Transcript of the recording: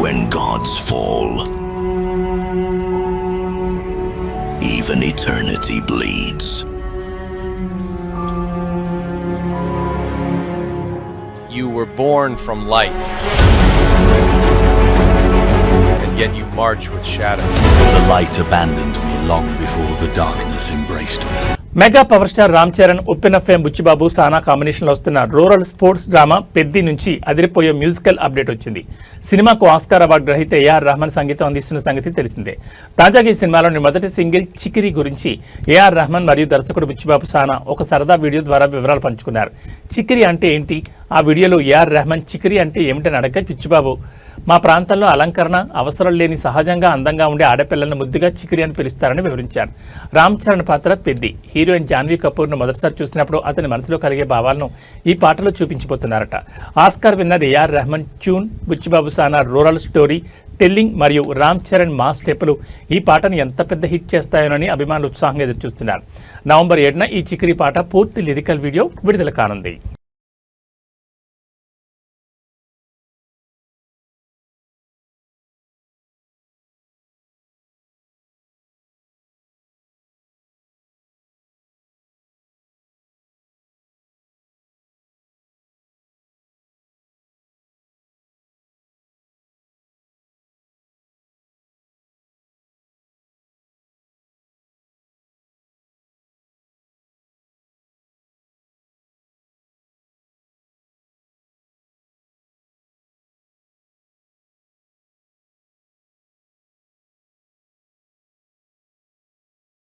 When gods fall, even eternity bleeds. You were born from light, and yet you march with shadows. The light abandoned me long before the darkness embraced me. Mega power star Ram Charan, Uppena fame Buchibabu, Sana కాంబినేషన్లో వస్తున్న rural sports drama Peddi నుంచి అదిరిపోయే musical update వచ్చింది. సినిమాకు Oscar award గ్రహీత AR Rahman సంగీతం అందిస్తున్న సంగతి తెలిసిందే. తాజాగా ఈ సినిమాలోని మొదటి సింగిల్ చికిరి గురించి ఏఆర్ రెహమాన్ మరియు దర్శకుడు బుచ్చిబాబు సానా ఒక సరదా వీడియో ద్వారా వివరాలు పంచుకున్నారు. చికిరి అంటే ఏంటి? ఆ వీడియోలో ఏఆర్ రెహమాన్ చికిరి అంటే ఏమిటని అడగ బుచ్చిబాబు, మా ప్రాంతంలో అలంకరణ అవసరం లేని సహజంగా అందంగా ఉండే ఆడపిల్లలను ముద్దుగా చికిరి అని పిలుస్తారని వివరించారు. రామ్ చరణ్ పాత్ర పెద్ది. హీరోయిన్ జాన్వీ కపూర్ను మొదటిసారి చూసినప్పుడు అతని మనసులో కలిగే భావాలను ఈ పాటలో చూపించబోతున్నారట. Oscar winner AR Rahman tune, Buchi Babu Sana rural story telling మరియు రామ్ చరణ్ మాస్ స్టెప్పులు ఈ పాటను ఎంత పెద్ద హిట్ చేస్తాయోనని అభిమానులు ఉత్సాహంగా ఎదురుచూస్తున్నారు. నవంబర్ 7న ఈ చికిరి పాట పూర్తి లిరికల్ వీడియో విడుదల కానుంది.